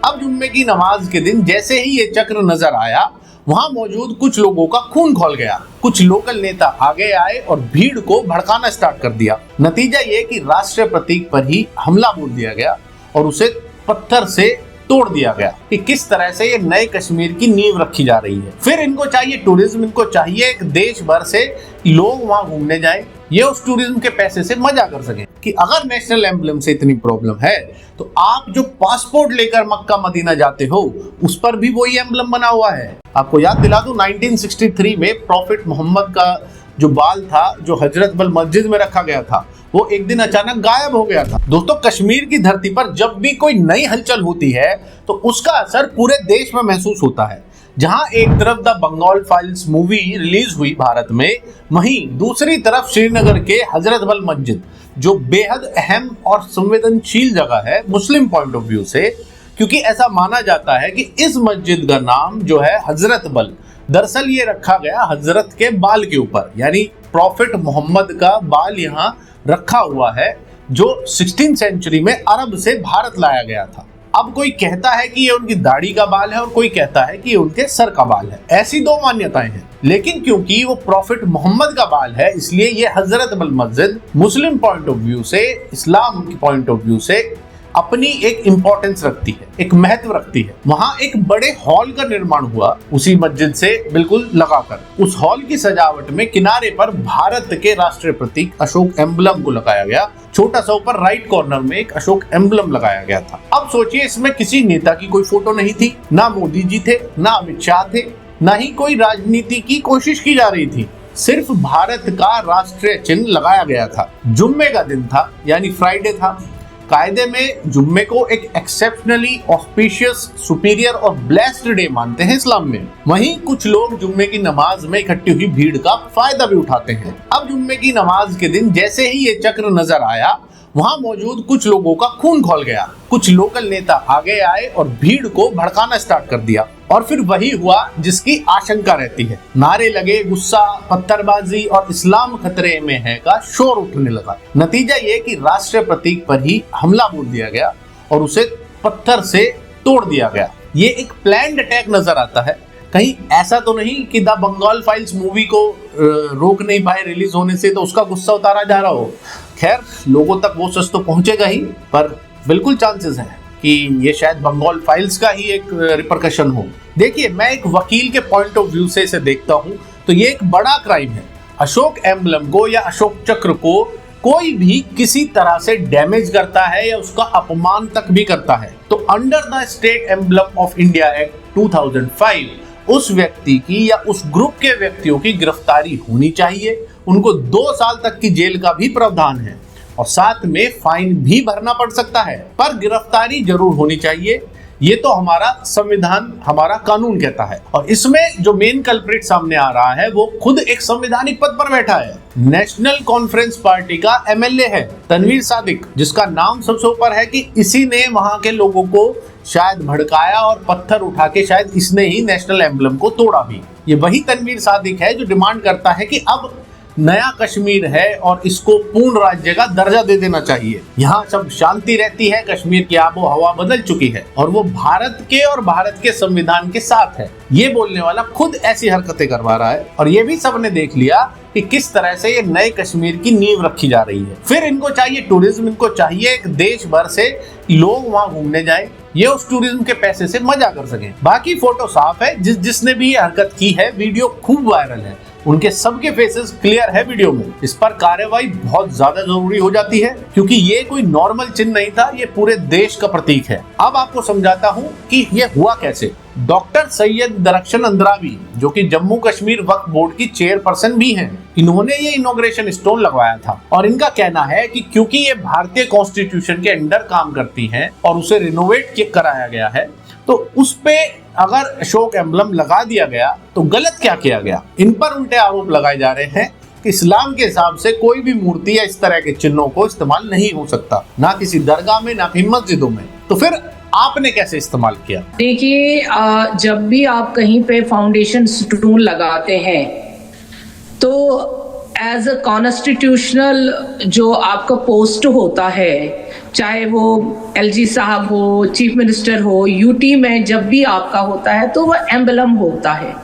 अब जुम्मे की नमाज के दिन जैसे ही ये चक्र नजर आया, वहां मौजूद कुछ लोगों का खून खौल गया। कुछ लोकल नेता आगे आए और भीड़ को भड़काना स्टार्ट कर दिया। नतीजा ये कि राष्ट्रीय प्रतीक पर ही हमला बोल दिया गया और उसे पत्थर से तोड़ दिया गया कि किस तरह से ये नए कश्मीर की नींव रखी जा रही है। फिर इनको चाहिए टूरिज्म, इनको चाहिए एक देश भर से लोग वहां घूमने जाएं, ये उस टूरिज्म के पैसे से मजा कर सकें। कि अगर नेशनल एम्बलम से इतनी प्रॉब्लम है तो आप जो पासपोर्ट लेकर मक्का मदीना जाते हो उस पर भी वही एम्बलम बना हुआ है। आपको याद दिला दूं, 1963 में प्रॉफिट मोहम्मद का जो बाल था, जो हजरत बल मस्जिद में रखा गया था, वो एक दिन अचानक गायब हो गया था। दोस्तों, कश्मीर की धरती पर जब भी कोई नई हलचल होती है तो उसका असर पूरे देश में महसूस होता है। जहां एक तरफ the Bengal files movie release हुई भारत में, वहीं दूसरी तरफ श्रीनगर के हजरत बल मस्जिद, जो बेहद अहम और संवेदनशील जगह है मुस्लिम पॉइंट ऑफ व्यू से, क्योंकि ऐसा माना जाता है कि इस मस्जिद का नाम जो है हजरत बल, दरअसल ये रखा गया हजरत के बाल के ऊपर, यानी प्रॉफिट मोहम्मद का बाल यहाँ रखा हुआ है, जो 16वीं सेंचुरी में अरब से भारत लाया गया था। अब कोई कहता है कि ये उनकी दाढ़ी का बाल है और कोई कहता है कि ये उनके सर का बाल है। ऐसी दो मान्यताएं हैं, लेकिन क्योंकि वो प्रॉफिट मोहम्मद का बाल है, इसलिए ये हजरत बल मस्जिद मुस्लिम पॉइंट ऑफ व्यू से, इस्लाम के पॉइंट ऑफ व्यू से अपनी एक इंपॉर्टेंस रखती है, एक महत्व रखती है। वहां एक बड़े हॉल का निर्माण हुआ उसी मस्जिद से बिल्कुल लगाकर। उस हॉल की सजावट में किनारे पर भारत के राष्ट्रीय प्रतीक अशोक एम्बलम को लगाया गया। छोटा सा ऊपर राइट कॉर्नर में एक अशोक एम्बलम लगाया गया था। अब सोचिए, इसमें किसी नेता की कोई फोटो नहीं थी, ना मोदी जी थे, ना अमित शाह थे, ना ही कोई राजनीति की कोशिश की जा रही थी। सिर्फ भारत का राष्ट्रीय चिन्ह लगाया गया था। जुम्मे का दिन था, यानी फ्राइडे था। कायदे में जुम्मे को एक एक्सेप्शनली ऑस्पिशियस, सुपीरियर और ब्लेस्ड डे मानते हैं इस्लाम में। वहीं कुछ लोग जुम्मे की नमाज में इकट्ठी हुई भीड़ का फायदा भी उठाते हैं। अब जुम्मे की नमाज के दिन जैसे ही ये चक्र नजर आया, वहां मौजूद कुछ लोगों का खून खौल गया। कुछ लोकल नेता आगे आए और भीड़ को भड़काना स्टार्ट कर दिया। और फिर वही हुआ जिसकी आशंका रहती है। नारे लगे, गुस्सा, पत्थरबाजी और इस्लाम खतरे में है का शोर उठने लगा। नतीजा ये कि राष्ट्रीय प्रतीक पर ही हमला बोल दिया गया और उसे पत्थर से तोड़ दिया गया। ये एक प्लान्ड अटैक नजर आता है। कहीं ऐसा तो नहीं कि द बंगाल फाइल्स मूवी को रोक नहीं पाए रिलीज होने से, तो उसका गुस्सा उतारा जा रहा हो। खैर, लोगों तक वो सच तो पहुंचेगा ही, पर बिल्कुल चांसेस हैं कि ये शायद बंगाल फाइल्स का ही एक रिपरकशन हो। देखिए, मैं एक वकील के पॉइंट ऑफ व्यू से इसे देखता हूं तो ये एक बड़ा क्राइम है। अशोक एम्बलम को या अशोक चक्र को कोई भी किसी तरह से डैमेज करता है या उसका अपमान तक भी करता है तो under the state emblem of India act 2005 उस व्यक्ति की या उस ग्रुप के व्यक्तियों की गिरफ्तारी होनी चाहिए। उनको 2 साल तक की जेल का भी प्रावधान है और साथ में फाइन भी भरना पड़ सकता है, पर गिरफ्तारी जरूर होनी चाहिए। ये तो हमारा संविधान, हमारा कानून कहता है। और इसमें जो मेन कल्प्रिट सामने आ रहा है वो खुद एक संवैधानिक पद पर बैठा है। नेशनल कॉन्फ्रेंस पार्टी का एमएलए है तनवीर सादिक, जिसका नाम सबसे ऊपर है कि इसी ने वहां के लोगों को शायद भड़काया और पत्थर उठा के शायद इसने ही नेशनल एम्बलम को तोड़ा भी। ये वही तनवीर सादिक है जो डिमांड करता है कि अब नया कश्मीर है और इसको पूर्ण राज्य का दर्जा दे देना चाहिए। यहाँ सब शांति रहती है, कश्मीर की आबो हवा बदल चुकी है और वो भारत के और भारत के संविधान के साथ है। ये बोलने वाला खुद ऐसी हरकतें करवा रहा है और ये भी सबने देख लिया कि किस तरह से ये नए कश्मीर की नींव रखी जा रही है। फिर इनको चाहिए टूरिज्म, इनको चाहिए एक देश भर से लोग वहां घूमने जाएं, ये उस टूरिज्म के पैसे से मजा कर सकें। बाकी फोटो साफ है, जिसने भी ये हरकत की है, वीडियो खूब वायरल है, उनके सबके फेसेस क्लियर है वीडियो में। इस पर कार्रवाई बहुत ज्यादा जरूरी हो जाती है क्योंकि ये कोई नॉर्मल चिन्ह नहीं था, ये पूरे देश का प्रतीक है। अब आपको समझाता हूँ कि ये हुआ कैसे। डॉक्टर सैयद दरख्शन अंद्रावी, जो कि जम्मू कश्मीर वक्फ बोर्ड की चेयरपर्सन भी हैं, इन्होंने ये इनॉग्रेशन स्टोन लगवाया था और इनका कहना है कि क्योंकि ये भारतीय कॉन्स्टिट्यूशन के अंडर काम करती हैं और उसे रिनोवेट कराया गया है, तो उस पे अगर अशोक एम्बलम लगा दिया गया तो गलत क्या किया गया। इन पर उल्टे आरोप लगाए जा रहे हैं कि इस्लाम के हिसाब से कोई भी मूर्ति या इस तरह के चिन्हों को इस्तेमाल नहीं हो सकता, ना किसी दरगाह में, ना कहीं मस्जिदों में। तो फिर आपने कैसे इस्तेमाल किया? देखिए, जब भी आप कहीं पे फाउंडेशन स्टोन लगाते हैं तो एज अ कॉन्स्टिट्यूशनल जो आपका पोस्ट होता है, चाहे वो एलजी साहब हो, चीफ मिनिस्टर हो, यूटी में जब भी आपका होता है तो वह एम्बलम होता है।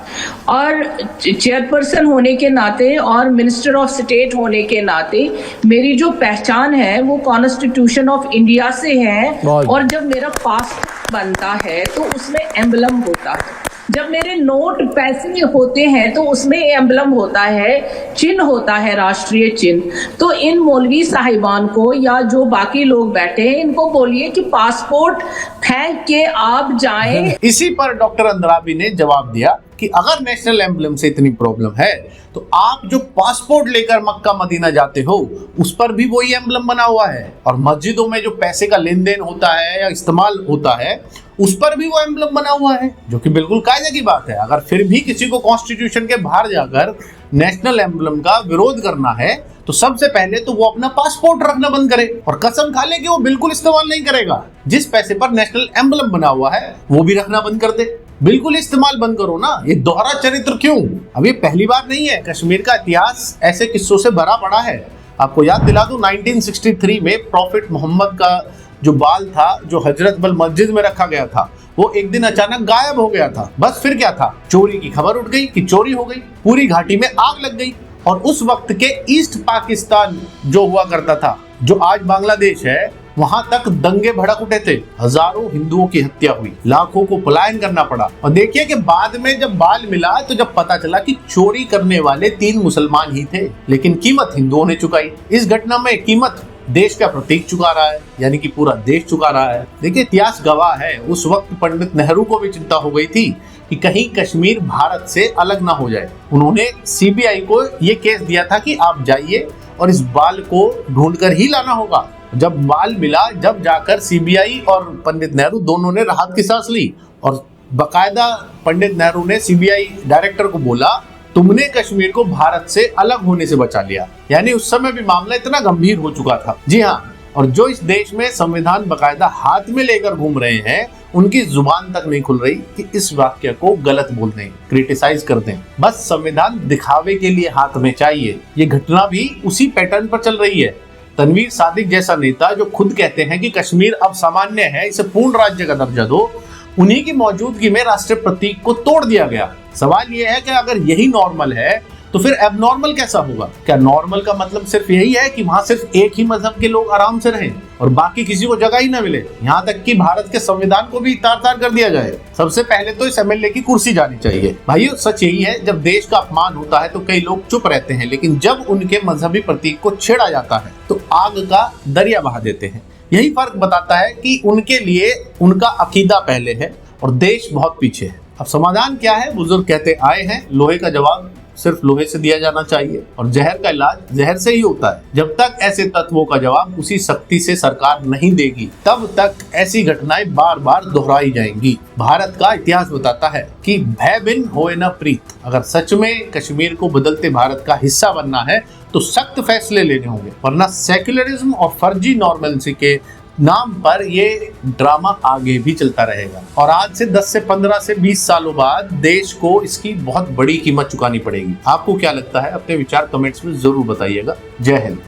और चेयरपर्सन होने के नाते और मिनिस्टर ऑफ स्टेट होने के नाते मेरी जो पहचान है वो कॉन्स्टिट्यूशन ऑफ इंडिया से है। और जब मेरा पासपोर्ट बनता है तो उसमें एम्बलम होता है। जब मेरे नोट पैसे होते हैं तो उसमें एम्बलम होता है, चिन्ह होता है, राष्ट्रीय चिन्ह। तो इन मौलवी साहिबान को या जो बाकी लोग बैठे हैं इनको बोलिए कि पासपोर्ट फेंक के आप जाएं। इसी पर डॉक्टर अंद्राबी ने जवाब दिया कि अगर नेशनल एम्बलम से इतनी प्रॉब्लम है तो आप जो पासपोर्ट लेकर मक्का मदीना जाते हो उस पर भी वही एम्बलम बना हुआ है, और मस्जिदों में जो पैसे का लेन देन होता है या इस्तेमाल होता है उस पर भी वो एम्बलम बना हुआ है, जो कि बिल्कुल कायदे की बात है। अगर फिर भी किसी को कॉन्स्टिट्यूशन के बाहर जाकर नेशनल एम्बलम का विरोध करना है तो सबसे पहले तो वो अपना पासपोर्ट रखना बंद करे और कसम खा ले कि वो बिल्कुल इस्तेमाल नहीं करेगा। जिस पैसे पर नेशनल एम्बलम बना हुआ है वो भी रखना बंद कर दे, बिल्कुल इस्तेमाल बंद करो ना। ये दोहरा चरित्र क्यों? अब ये पहली बार नहीं है, कश्मीर का इतिहास ऐसे किस्सों से भरा पड़ा है। आपको याद दिला दूं, 1963 में प्रॉफिट मोहम्मद का जो बाल था, जो हजरत बल मस्जिद में रखा गया था, वो एक दिन अचानक गायब हो गया था। बस फिर क्या था, चोरी की खबर उठ गई कि चोरी हो गई, पूरी घाटी में आग लग गई। और उस वक्त के ईस्ट पाकिस्तान जो हुआ करता था, जो आज बांग्लादेश है, वहां तक दंगे भड़क उठे थे, हजारों हिंदुओं की हत्या हुई, लाखों को पलायन करना पड़ा। और देखिए कि बाद में जब बाल मिला तो जब पता चला कि चोरी करने वाले 3 मुसलमान ही थे, लेकिन कीमत हिंदुओं ने चुकाई। इस घटना में कीमत देश का प्रतीक चुका रहा है, यानी कि पूरा देश चुका रहा है। देखिए इतिहास गवाह है, उस वक्त पंडित नेहरू को भी चिंता हो गई थी कि कहीं कश्मीर भारत से अलग ना हो जाए। उन्होंने सीबीआई को ये केस दिया था कि आप जाइए और इस बाल को ढूंढकर ही लाना होगा। जब बाल मिला, जब जाकर सीबीआई और पंडित नेहरू दोनों ने राहत की सांस ली, और बकायदा पंडित नेहरू ने सीबीआई डायरेक्टर को बोला, तुमने कश्मीर को भारत से अलग होने से बचा लिया। यानी उस समय भी मामला इतना गंभीर हो चुका था। जी हाँ, और जो इस देश में संविधान बकायदा हाथ में लेकर घूम रहे हैं, उनकी जुबान तक नहीं खुल रही कि इस वाक्य को गलत बोल दें, क्रिटिसाइज कर दें। बस संविधान दिखावे के लिए हाथ में चाहिए। ये घटना भी उसी पैटर्न पर चल रही है। तनवीर सादिक जैसा नेता जो खुद कहते हैं कि कश्मीर अब सामान्य है, इसे पूर्ण राज्य का दर्जा दो, उन्हीं की मौजूदगी में राष्ट्रीय प्रतीक को तोड़ दिया गया। सवाल यह है कि अगर यही नॉर्मल है तो फिर एबनॉर्मल कैसा होगा? क्या नॉर्मल का मतलब सिर्फ यही है कि वहां सिर्फ एक ही मजहब के लोग आराम से रहें और बाकी किसी को जगह ही ना मिले? यहाँ तक कि भारत के संविधान को भी तार-तार कर दिया जाए। सबसे पहले तो इस एमएलए की कुर्सी जानी चाहिए। भाइयों, सच यही है, जब देश का अपमान होता है तो कई लोग चुप रहते हैं, लेकिन जब उनके मजहबी प्रतीक को छेड़ा जाता है तो आग का दरिया बहा देते हैं। यही फर्क बताता है कि उनके लिए उनका अकीदा पहले है और देश बहुत पीछे है। अब समाधान क्या है? बुजुर्ग कहते आए हैं, लोहे का जवाब सिर्फ लोहे से दिया जाना चाहिए और जहर का इलाज जहर से ही होता है। जब तक ऐसे तत्वों का जवाब उसी सख्ती से सरकार नहीं देगी, तब तक ऐसी घटनाएं बार बार दोहराई जाएंगी। भारत का इतिहास बताता है कि भय बिन होए न प्रीत। अगर सच में कश्मीर को बदलते भारत का हिस्सा बनना है तो सख्त फैसले लेने होंगे, वरना सेक्युलरिज्म और फर्जी नॉर्मल्सी के नाम पर ये ड्रामा आगे भी चलता रहेगा। और आज से 10 से 15 से 20 सालों बाद देश को इसकी बहुत बड़ी कीमत चुकानी पड़ेगी। आपको क्या लगता है? अपने विचार कमेंट्स में जरूर बताइएगा। जय हिंद।